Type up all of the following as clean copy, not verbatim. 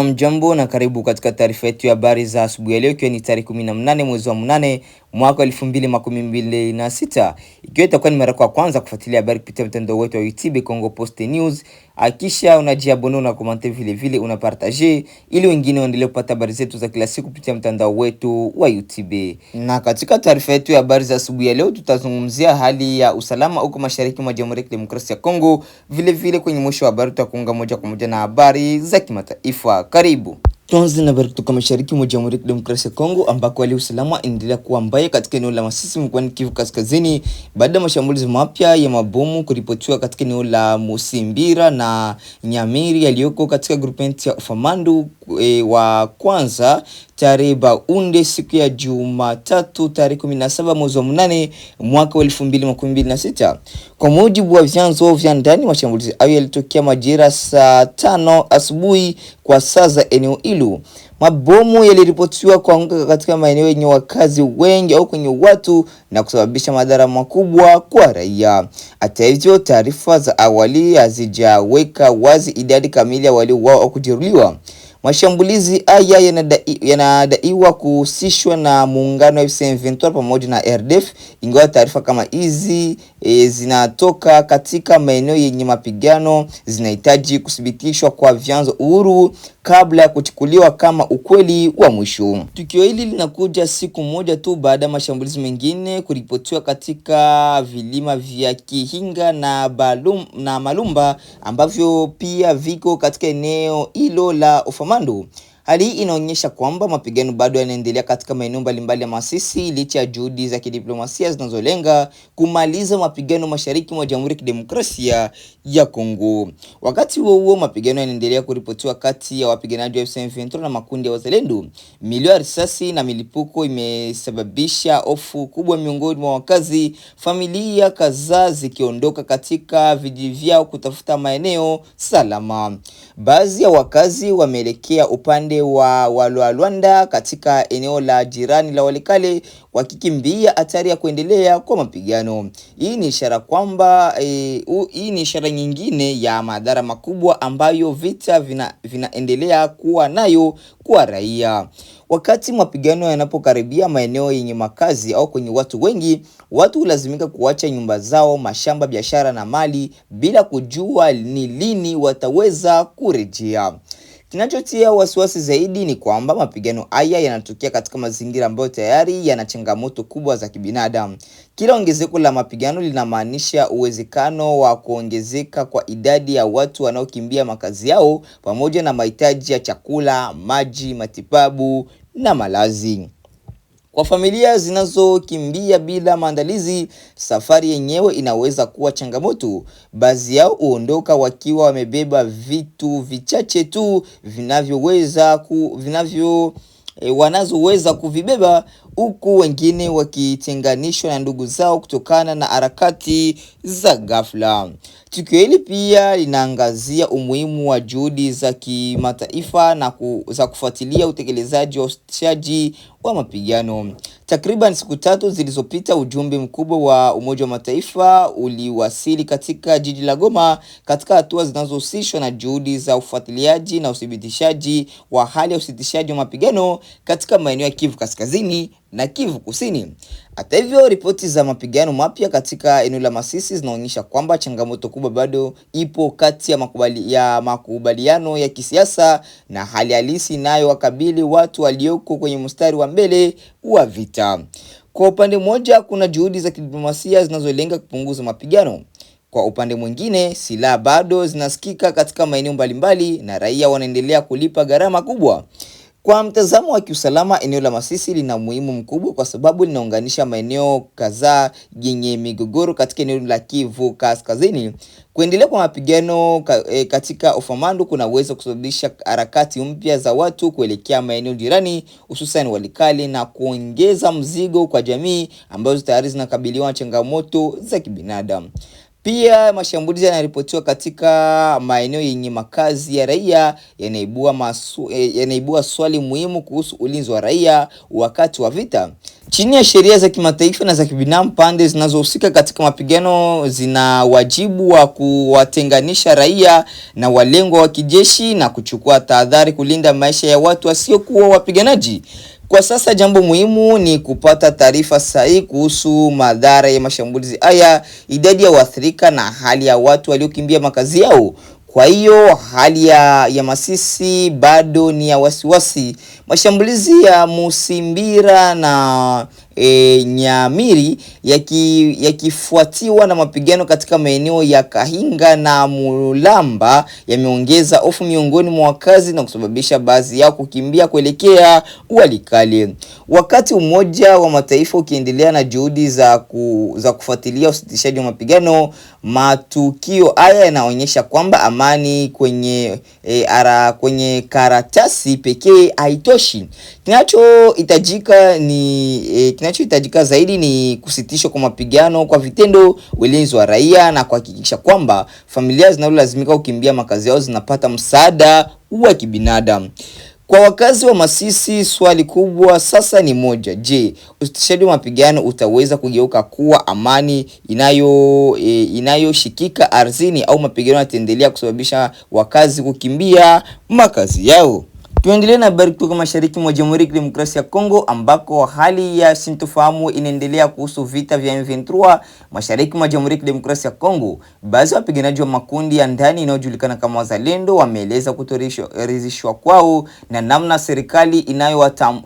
Jambo na karibu katika taarifa yetu ya habari za asubuhi ya leo, ikiwa ni tarehe 18 mwezi wa 8 mwaka 2026, ikiwa itakuwa ni mara ya kwanza kufuatilia habari kupitia mtandao wetu wa YouTube Congo Post News. Hakisha unajiabonea na comment vile una partager ili wengine waendelee kupata habari zetu za kila siku kupitia mtandao wetu wa YouTube. Na katika taarifa yetu ya habari za asubuhi ya leo tutazungumzia hali ya usalama huko mashariki mwa Jamhuri ya Kidemokrasia ya Kongo. Vile kwenye mwisho wa habari tutakuunga moja kwa moja na habari za kimataifa. Karibu. Tuanze na habari kutoka mashariki mwa Jamhuri ya Kidemokrasia ya Kongo ambako hali ya usalama inaendelea kuwa mbaya katika eneo la Masisi mkoani Kivu Kaskazini baada ya mashambulizi mapya ya mabomu kuripotiwa katika eneo la Musimbira na Nyamiri yaliyoko katika groupement ya Ufamandu wa kwanza tarehe Baunde siku ya Jumatatu tarehe 17 mwezi wa 8 mwaka 2026. Kwa mujibu wa vyanzo vya ndani, mashambulizi hayo yalitokea majira saa 5 asubuhi kwa saa za eneo hilo. Mabomu yaliripotiwa kuanguka katika maeneo yenye wakazi wengi au kwenye watu na kusababisha madhara makubwa kwa raia. Hata hivyo, taarifa za awali hazijaweka wazi idadi kamili ya waliouawa au kujeruhiwa. Mashambulizi haya yanadaiwa kuhusishwa na muungano wa M23 pamoja na RDF, ingawa taarifa kama hizi zinatoka katika maeneo yenye mapigano zinahitaji kuthibitishwa kwa vyanzo huru kabla ya kuchukuliwa kama ukweli wa mwisho. Tukio hili linakuja siku moja tu baada ya mashambulizi mengine kuripotiwa katika vilima vya Kihinga na Malumba ambavyo pia viko katika eneo hilo la Ufamandu. Hali hii inaonyesha kwamba mapigano bado yanaendelea katika maeneo mbalimbali ya Masisi licha ya juhudi za kidiplomasia zinazolenga kumaliza mapigano mashariki mwa Jamhuri ya Kidemokrasia ya Kongo. Wakati huo mapigano yanaendelea kuripotiwa kati ya wapiganaji wa M23 na makundi ya wazalendo. Milio ya risasi na milipuko imesababisha hofu kubwa miongoni mwa wakazi, familia kadhaa zikiondoka katika vijiji vyao kutafuta maeneo salama. Baadhi ya wakazi wameelekea upande wa Lualwanda katika eneo la jirani la Walikale wakikimbia hatari ya kuendelea kwa mapigano. Hii ni ishara nyingine ya madhara makubwa ambayo vita vinaendelea kuwa nayo kwa raia. Wakati mapigano yanapokaribia maeneo yenye makazi au kwenye watu wengi, watu hulazimika kuacha nyumba zao, mashamba, biashara na mali bila kujua ni lini wataweza kurejea. Kinachotia wasiwasi zaidi ni kwamba mapigano haya yanatokea katika mazingira ambayo tayari yana changamoto kubwa za kibinadamu. Kila ongezeko la mapigano linamaanisha uwezekano wa kuongezeka kwa idadi ya watu wanaokimbia makazi yao pamoja na mahitaji ya chakula, maji, matibabu na malazi. Kwa familia zinazokimbia bila maandalizi, safari yenyewe inaweza kuwa changamoto. Baadhi yao huondoka wakiwa wamebeba vitu vichache tu wanazoweza kuvibeba, huku wengine wakitenganishwa na ndugu zao kutokana na harakati za ghafla. Tukio hili pia linaangazia umuhimu wa juhudi za kimataifa na za kufuatilia utekelezaji wa usitishaji wa mapigano. Takriban siku 3 zilizopita, ujumbe mkubwa wa Umoja wa Mataifa uliwasili katika jiji la Goma katika hatua zinazohusishwa na juhudi za ufuatiliaji na uthibitishaji wa hali ya usitishaji wa mapigano katika maeneo ya Kivu Kaskazini na Kivu Kusini. Hata hivyo, ripoti za mapigano mapya katika eneo la Masisi zinaonyesha kwamba changamoto kubwa bado ipo kati ya makubaliano ya kisiasa na hali halisi nayo wakabili watu walioko kwenye mstari wa mbele wa vita. Kwa upande mmoja, kuna juhudi za kidiplomasia zinazolenga kupunguza mapigano. Kwa upande mwingine, silaha bado zinasikika katika maeneo mbalimbali na raia wanaendelea kulipa gharama kubwa. Kwa mtazamo wa kiusalama, eneo la Masisi lina umuhimu mkubwa kwa sababu linaunganisha maeneo kadhaa yenye migogoro katika eneo la Kivu Kaskazini. Kuendelea kwa mapigano katika Ufamandu kunaweza kusababisha harakati mpya za watu kuelekea maeneo jirani, hususan Walikale, na kuongeza mzigo kwa jamii ambazo tayari zinakabiliwa na changamoto za kibinadamu. Pia mashambulizi yanaripotiwa katika maeneo yenye makazi ya raia yanaibua swali muhimu kuhusu ulinzi wa raia wakati wa vita. Chini ya sheria za kimataifa na za kibinadamu, pande zinazohusika katika mapigano zina wajibu wa kuwatenganisha raia na walengwa wa kijeshi na kuchukua tahadhari kulinda maisha ya watu wasiokuwa wapiganaji. Kwa sasa jambo muhimu ni kupata taarifa sahihi kuhusu madhara ya mashambulizi haya, idadi ya waathirika na hali ya watu waliokimbia makazi yao. Kwa hiyo hali ya Masisi bado ni ya wasiwasi. Mashambulizi ya Musimbira na Nyamiri yakifuatiwa na mapigano katika maeneo ya Kahinga na Mulamba yameongeza hofu miongoni mwa wakazi na kusababisha baadhi yao kukimbia kuelekea Walikale. Wakati Umoja wa Mataifa ukiendelea na juhudi za kufuatilia usitishaji wa mapigano, matukio haya yanaonyesha kwamba amani kwenye karatasi pekee haitoshi. Kinachohitajika zaidi ni kusitishwa kwa mapigano kwa vitendo, ulinzi wa raia na kuhakikisha kwamba familia zinazolazimika kukimbia makazi yao zinapata msaada wa kibinadamu. Kwa wakazi wa Masisi, swali kubwa sasa ni moja. Je, usitishaji wa mapigano utaweza kugeuka kuwa amani inayoshikika ardhini, au mapigano yataendelea kusababisha wakazi kukimbia makazi yao? Tuendelee na habari kutoka mashariki mwa Jamhuri ya Kidemokrasia ya Kongo, ambako hali ya sintofahamu inaendelea kuhusu vita vya M23 mashariki mwa Jamhuri ya Kidemokrasia ya Kongo. Baadhi ya wapiganaji wa makundi ya ndani inayojulikana kama Wazalendo wameeleza kutoridhishwa kwao na namna serikali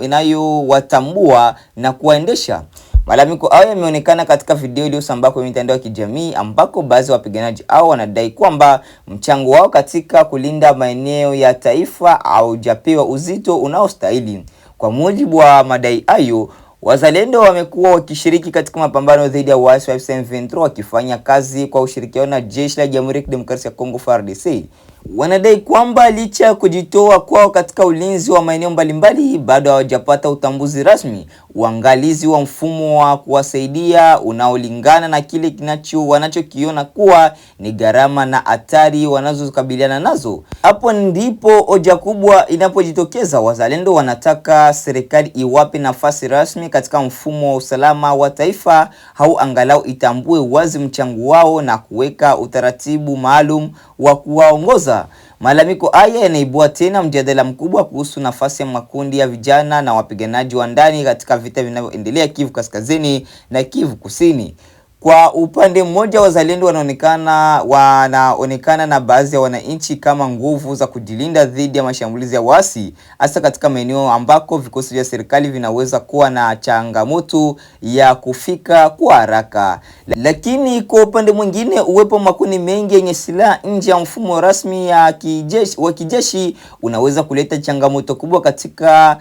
inayowatambua na kuwaendesha. Malalamiko hayo yameonekana katika video iliyosambaa kwenye mitandao ya kijamii, ambako baadhi ya wapiganaji hao wanadai kwamba mchango wao katika kulinda maeneo ya taifa haujapewa uzito unaostahili. Kwa mujibu wa madai hayo, Wazalendo wamekuwa wakishiriki katika mapambano dhidi ya waasi wa M23 wakifanya kazi kwa ushirikiano na jeshi la Jamhuri ya Kidemokrasia ya Kongo FARDC. Wanadai kwamba licha ya kujitoa kwao katika ulinzi wa maeneo mbalimbali, bado hawajapata utambuzi rasmi, uangalizi wa mfumo wa kuwasaidia unaolingana na kile wanachokiona kuwa ni gharama na hatari wanazokabiliana nazo. Hapo ndipo hoja kubwa inapojitokeza. Wazalendo wanataka serikali iwape nafasi rasmi katika mfumo wa usalama wa taifa, au angalau itambue wazi mchango wao na kuweka utaratibu maalum wa kuwaongoza. Malalamiko haya yanaibua tena mjadala mkubwa kuhusu nafasi ya makundi ya vijana na wapiganaji wa ndani katika vita vinavyoendelea Kivu Kaskazini na Kivu Kusini. Kwa upande mmoja, Wazalendo wanaonekana na baadhi ya wananchi kama nguvu za kujilinda dhidi ya mashambulizi ya waasi, hasa katika maeneo ambako vikosi vya serikali vinaweza kuwa na changamoto ya kufika kwa haraka. Lakini kwa upande mwingine, uwepo wa makundi mengi yenye silaha nje ya mfumo rasmi wa kijeshi unaweza kuleta changamoto kubwa katika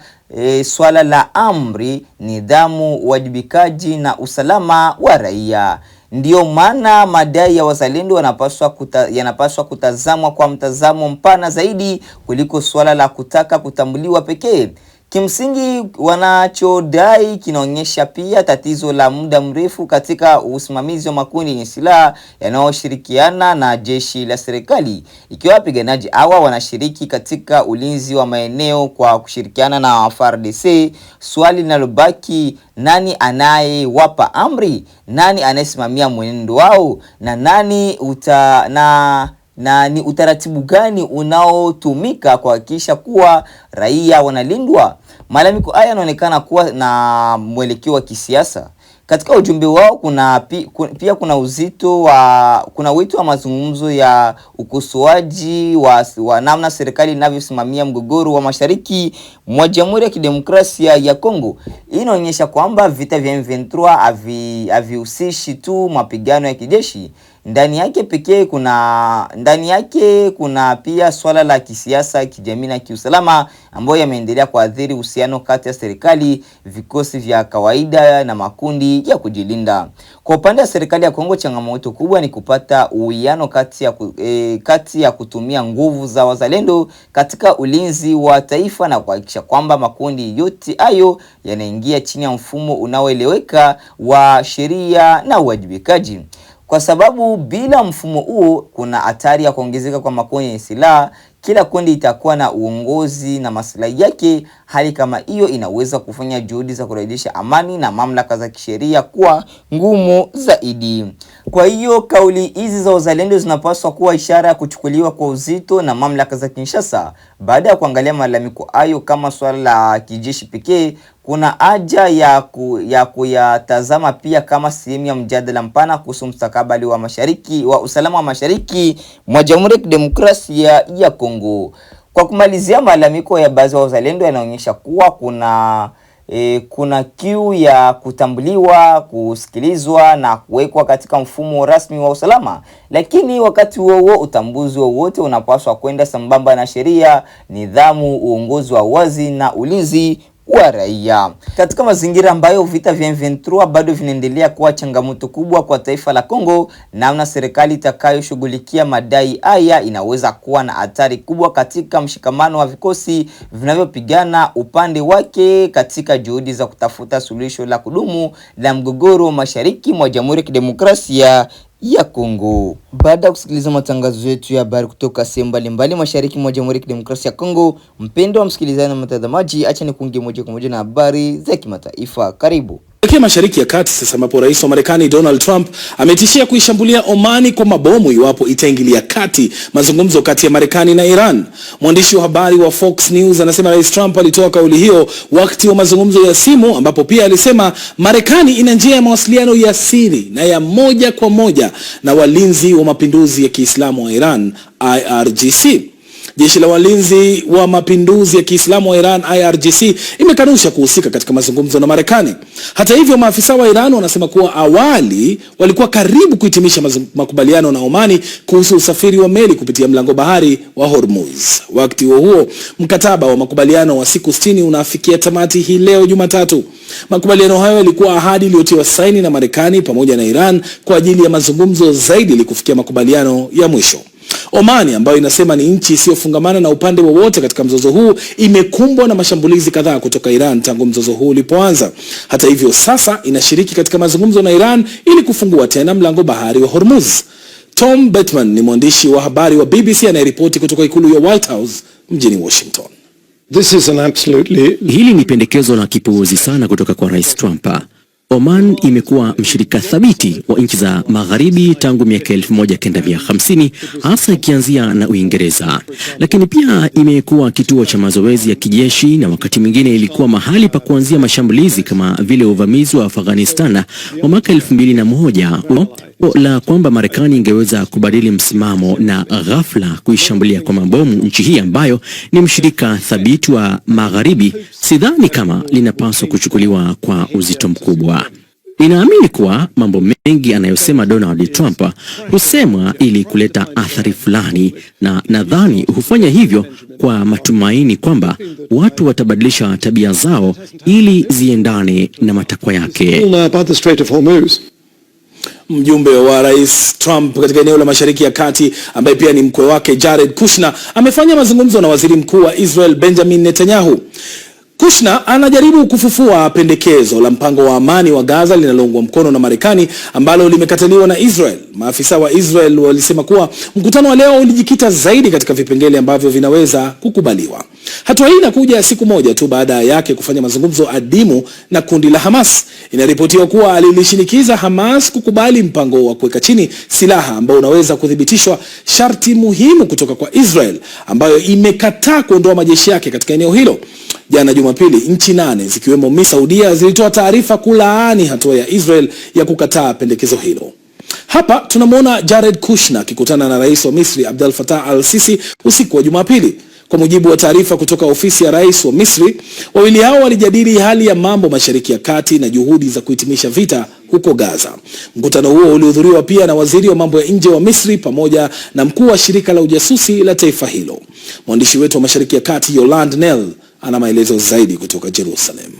swala la amri, nidhamu, uwajibikaji na usalama wa raia. Ndiyo maana madai ya Wazalendo yanapaswa kutazamwa kwa mtazamo mpana zaidi kuliko swala la kutaka kutambuliwa pekee. Kimsingi, wanachodai kinaonyesha pia tatizo la muda mrefu katika usimamizi wa makundi yenye silaha yanayoshirikiana na jeshi la serikali. Ikiwa wapiganaji hawa wanashiriki katika ulinzi wa maeneo kwa kushirikiana na FARDC, swali linalobaki: nani anayewapa amri? Nani anayesimamia mwenendo wao? Na ni utaratibu gani unaotumika kuhakikisha kuwa raia wanalindwa? Malalamiko haya yanaonekana kuwa na mwelekeo wa kisiasa. Katika ujumbe wao pia kuna wito wa mazungumzo ya ukosoaji wa namna serikali inavyosimamia mgogoro wa mashariki mwa Jamhuri ya Kidemokrasia ya Kongo. Hii inaonyesha kwamba vita vya M23 havihusishi tu mapigano ya kijeshi. Ndani yake kuna pia swala la kisiasa, kijamii na kiusalama ambayo yameendelea kuathiri uhusiano kati ya serikali, vikosi vya kawaida na makundi ya kujilinda. Kwa upande wa serikali ya Kongo, changamoto kubwa ni kupata uwiano kati ya kutumia nguvu za Wazalendo katika ulinzi wa taifa na kuhakikisha kwamba makundi yote hayo yanaingia chini ya mfumo unaoeleweka wa sheria na uwajibikaji. kwa sababu bila mfumo huo kuna hatari ya kuongezeka kwa makundi yenye silaha. Kila kundi itakuwa na uongozi na maslahi yake. Hali kama hiyo inaweza kufanya juhudi za kurejesha amani na mamlaka za kisheria kuwa ngumu zaidi. Kwa hiyo kauli hizi za wazalendo zinapaswa kuwa ishara ya kuchukuliwa kwa uzito na mamlaka za Kinshasa. Baada ya kuangalia malalamiko hayo kama swala la kijeshi pekee, kuna haja ya kuyatazama pia kama sehemu ya mjadala mpana kuhusu mustakabali wa usalama wa mashariki mwa Jamhuri ya Kidemokrasia ya Kongo. Kwa kumalizia, malalamiko ya baadhi ya wazalendo yanaonyesha kuwa kuna kiu ya kutambuliwa, kusikilizwa na kuwekwa katika mfumo rasmi wa usalama. Lakini wakati huo utambuzi wowote unapaswa kwenda sambamba na sheria, nidhamu, uongozi wa wazi na ulinzi wa raia. Katika mazingira ambayo vita vya M23 bado vinaendelea kuwa changamoto kubwa kwa taifa la Kongo, namna serikali itakayoshughulikia madai haya inaweza kuwa na hatari kubwa katika mshikamano wa vikosi vinavyopigana upande wake katika juhudi za kutafuta suluhisho la kudumu la mgogoro mashariki mwa Jamhuri ya Kidemokrasia ya Kongo. Baada ya kusikiliza matangazo yetu ya habari kutoka sehemu mbalimbali mashariki mwa Jamhuri ya Kidemokrasia ya Kongo, mpendo wa msikilizaji na mtazamaji, acha nikuunge moja kwa moja na habari za kimataifa. Karibu. Kwa Mashariki ya Kati sasa, ambapo rais wa Marekani Donald Trump ametishia kuishambulia Omani kwa mabomu iwapo itaingilia kati mazungumzo kati ya Marekani na Iran. Mwandishi wa habari wa Fox News anasema Rais Trump alitoa kauli hiyo wakati wa mazungumzo ya simu, ambapo pia alisema Marekani ina njia ya mawasiliano ya siri na ya moja kwa moja na walinzi wa mapinduzi ya Kiislamu wa Iran, IRGC. Jeshi la walinzi wa mapinduzi ya Kiislamu wa Iran, IRGC, imekanusha kuhusika katika mazungumzo na Marekani. Hata hivyo, maafisa wa Iran wanasema kuwa awali walikuwa karibu kuhitimisha makubaliano na Omani kuhusu usafiri wa meli kupitia mlango bahari wa Hormuz. Wakati huo, mkataba wa makubaliano wa siku 60 unafikia tamati hii leo Jumatatu. Makubaliano hayo yalikuwa ahadi iliyotiwa saini na Marekani pamoja na Iran kwa ajili ya mazungumzo zaidi ili kufikia makubaliano ya mwisho. Omani, ambayo inasema ni nchi isiyofungamana na upande wowote katika mzozo huu, imekumbwa na mashambulizi kadhaa kutoka Iran tangu mzozo huu ulipoanza. Hata hivyo, sasa inashiriki katika mazungumzo na Iran ili kufungua tena mlango bahari wa Hormuz. Tom Bettman ni mwandishi wa habari wa BBC anayeripoti kutoka ikulu ya White House mjini Washington. Hili ni pendekezo la kipuuzi sana kutoka kwa Rais Trump. Oman imekuwa mshirika thabiti wa nchi za Magharibi tangu miaka 1950, hasa ikianzia na Uingereza. Lakini pia imekuwa kituo cha mazoezi ya kijeshi na wakati mwingine ilikuwa mahali pa kuanzia mashambulizi kama vile uvamizi wa Afghanistan wa mwaka 2001, la kwamba Marekani ingeweza kubadili msimamo na ghafla kuishambulia kwa mabomu nchi hii ambayo ni mshirika thabiti wa Magharibi, sidhani kama linapaswa kuchukuliwa kwa uzito mkubwa. Ninaamini kuwa mambo mengi anayosema Donald Trump husemwa ili kuleta athari fulani, na nadhani hufanya hivyo kwa matumaini kwamba watu watabadilisha tabia zao ili ziendane na matakwa yake. Mjumbe wa Rais Trump katika eneo la Mashariki ya Kati, ambaye pia ni mkwe wake, Jared Kushner, amefanya mazungumzo na Waziri Mkuu wa Israel Benjamin Netanyahu. Kushner anajaribu kufufua pendekezo la mpango wa amani wa Gaza linaloungwa mkono na Marekani ambalo limekataliwa na Israel. Maafisa wa Israel walisema kuwa mkutano wa leo ulijikita zaidi katika vipengele ambavyo vinaweza kukubaliwa. Hatua hii inakuja siku moja tu baada yake kufanya mazungumzo adimu na kundi la Hamas. Inaripotiwa kuwa alilishinikiza Hamas kukubali mpango wa kuweka chini silaha ambao unaweza kuthibitishwa, sharti muhimu kutoka kwa Israel ambayo imekataa kuondoa majeshi yake katika eneo hilo. Jana Jumapili, nchi 8 zikiwemo Saudia zilitoa taarifa kulaani hatua ya Israel ya kukataa pendekezo hilo. Hapa tunamwona Jared Kushner akikutana na rais wa Misri Abdel Fattah al-Sisi usiku wa Jumapili. Kwa mujibu wa taarifa kutoka ofisi ya rais wa Misri, wawili hao walijadili hali ya mambo Mashariki ya Kati na juhudi za kuhitimisha vita huko Gaza. Mkutano huo ulihudhuriwa pia na waziri wa mambo ya nje wa Misri pamoja na mkuu wa shirika la ujasusi la taifa hilo. Mwandishi wetu wa Mashariki ya Kati Yolande Nel ana maelezo zaidi kutoka Jerusalem.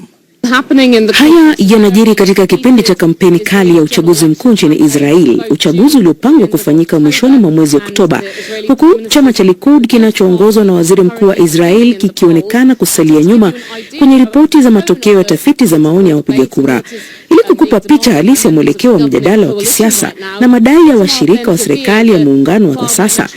Haya yanajiri katika kipindi cha kampeni kali ya uchaguzi mkuu nchini Israel, uchaguzi uliopangwa kufanyika mwishoni mwa mwezi Oktoba, huku chama cha Likud kinachoongozwa na waziri mkuu wa Israel kikionekana kusalia nyuma kwenye ripoti za matokeo ya tafiti za maoni ya wapiga kura. Ili kukupa picha halisi ya mwelekeo wa mjadala wa kisiasa na madai ya washirika wa serikali ya muungano wa sasa,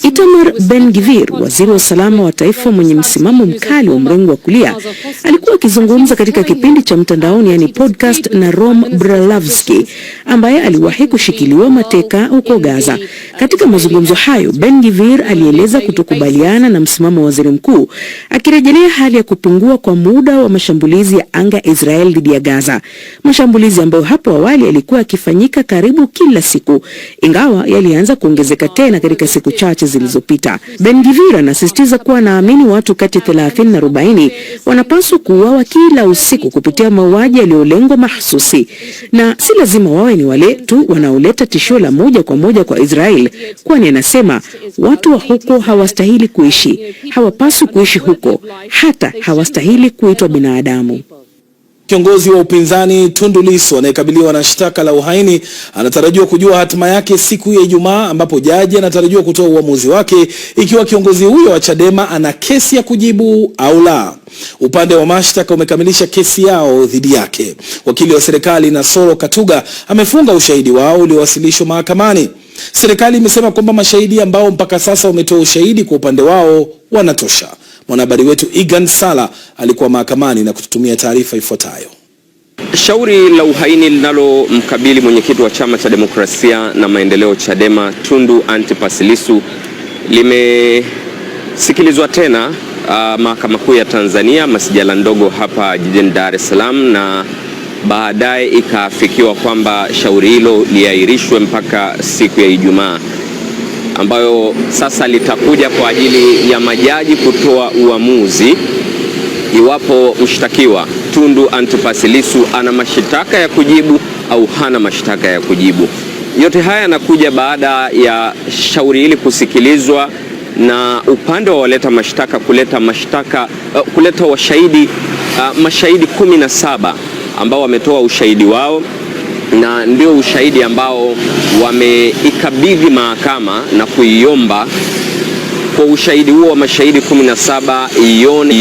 Itamar Ben-Gvir, waziri wa usalama wa taifa mwenye msimamo mkali wa mrengo wa kulia, alikuwa akizungumza katika kipindi cha mtandaoni yani podcast na Rom Bralavsky, ambaye aliwahi kushikiliwa mateka huko Gaza. Katika mazungumzo hayo, Ben-Gvir alieleza kutokubaliana na msimamo wa waziri mkuu, akirejelea hali ya kupungua kwa muda wa mashambulizi ya anga ya Israel dhidi ya Gaza. Mashambulizi ambayo hapo awali yalikuwa yakifanyika karibu kila siku, ingawa yalianza kuongezeka tena katika siku chache zilizopita. Ben-Gvir anasisitiza kuwa naamini watu kati 30 na 40 wanapaswa kuuawa kila usiku kupitia mauaji yaliyolengwa mahsusi, na si lazima wawe ni wale tu wanaoleta tishio la moja kwa moja kwa Israel, kwani anasema watu wa huko hawastahili kuishi, hawapaswi kuishi huko, hata hawastahili kuitwa binadamu. Kiongozi wa upinzani Tundu Lissu anayekabiliwa na shtaka la uhaini anatarajiwa kujua hatima yake siku ya Ijumaa, ambapo jaji anatarajiwa kutoa uamuzi wake ikiwa kiongozi huyo wa Chadema ana kesi ya kujibu au la. Upande wa mashtaka umekamilisha kesi yao dhidi yake. Wakili wa serikali Nasoro Katuga amefunga ushahidi wao uliowasilishwa mahakamani. Serikali imesema kwamba mashahidi ambao mpaka sasa wametoa ushahidi kwa upande wao wanatosha. Mwanahabari wetu Igan Sala alikuwa mahakamani na kututumia taarifa ifuatayo. Shauri la uhaini linalomkabili mwenyekiti wa Chama cha Demokrasia na Maendeleo Chadema Tundu Antipas Lissu limesikilizwa tena Mahakama Kuu ya Tanzania masijala ndogo hapa jijini Dar es Salaam, na baadaye ikafikiwa kwamba shauri hilo liahirishwe mpaka siku ya Ijumaa, ambayo sasa litakuja kwa ajili ya majaji kutoa uamuzi iwapo mshtakiwa Tundu Antipas Lissu ana mashitaka ya kujibu au hana mashitaka ya kujibu. Yote haya yanakuja baada ya shauri hili kusikilizwa na upande wa waleta mashtaka kuleta mashahidi 17 ambao wametoa ushahidi wao, na ndio ushahidi ambao wameikabidhi mahakama na kuiomba kwa ushahidi huo wa mashahidi 17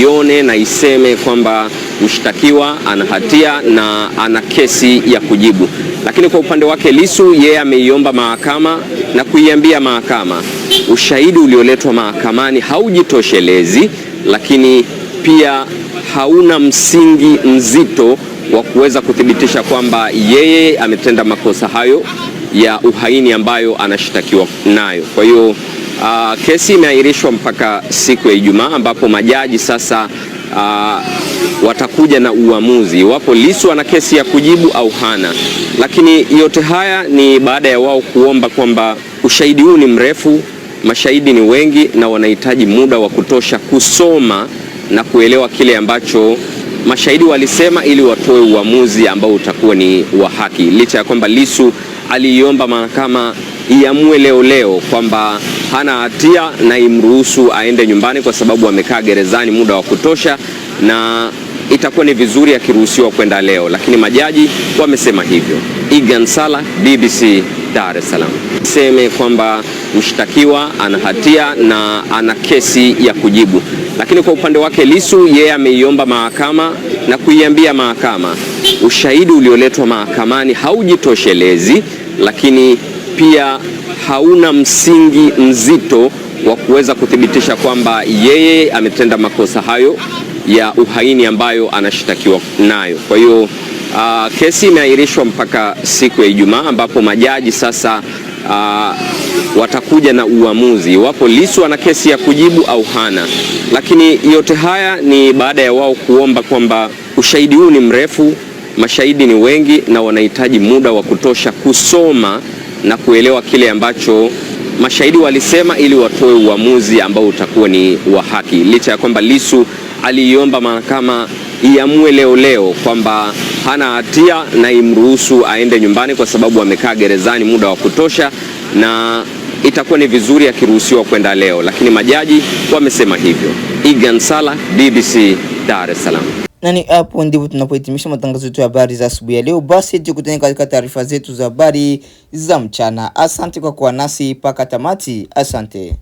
ione na iseme kwamba mshtakiwa ana hatia na ana kesi ya kujibu. Lakini kwa upande wake Lissu, yeye ameiomba mahakama na kuiambia mahakama ushahidi ulioletwa mahakamani haujitoshelezi, lakini pia hauna msingi mzito wa kuweza kuthibitisha kwamba yeye ametenda makosa hayo ya uhaini ambayo anashtakiwa nayo. Kwa hiyo kesi imeahirishwa mpaka siku ya Ijumaa, ambapo majaji sasa watakuja na uamuzi iwapo Lissu ana kesi ya kujibu au hana. Lakini yote haya ni baada ya wao kuomba kwamba ushahidi huu ni mrefu, mashahidi ni wengi na wanahitaji muda wa kutosha kusoma na kuelewa kile ambacho mashahidi walisema ili watoe uamuzi ambao utakuwa ni wa haki. Licha ya kwamba Lissu aliomba mahakama iamue leo kwamba hana hatia na imruhusu aende nyumbani kwa sababu amekaa gerezani muda wa kutosha na itakuwa ni vizuri akiruhusiwa kwenda leo, lakini majaji wamesema hivyo. Igan Sala, BBC, Dar es Salaam. Seme kwamba mshtakiwa ana hatia na ana kesi ya kujibu. Lakini kwa upande wake Lissu, yeye ameiomba mahakama na kuiambia mahakama ushahidi ulioletwa mahakamani haujitoshelezi, lakini pia hauna msingi mzito wa kuweza kuthibitisha kwamba yeye ametenda makosa hayo ya uhaini ambayo anashtakiwa nayo. Kwa hiyo kesi imeahirishwa mpaka siku ya Ijumaa, ambapo majaji sasa watakuja na uamuzi iwapo Lissu ana kesi ya kujibu au hana. Lakini yote haya ni baada ya wao kuomba kwamba ushahidi huu ni mrefu, mashahidi ni wengi na wanahitaji muda wa kutosha kusoma na kuelewa kile ambacho mashahidi walisema ili watoe uamuzi ambao utakuwa ni wa haki. Licha ya kwamba Lissu aliomba mahakama iamue leo kwamba hana hatia na imruhusu aende nyumbani kwa sababu amekaa gerezani muda wa kutosha na itakuwa ni vizuri akiruhusiwa kwenda leo, lakini majaji wamesema hivyo. Igan Sala, BBC, Dar es Salaam. Na ni hapo ndipo tunapohitimisha matangazo yetu ya habari za asubuhi ya leo. Basi tukutane katika taarifa zetu za habari za mchana. Asante kwa kuwa nasi mpaka tamati. Asante.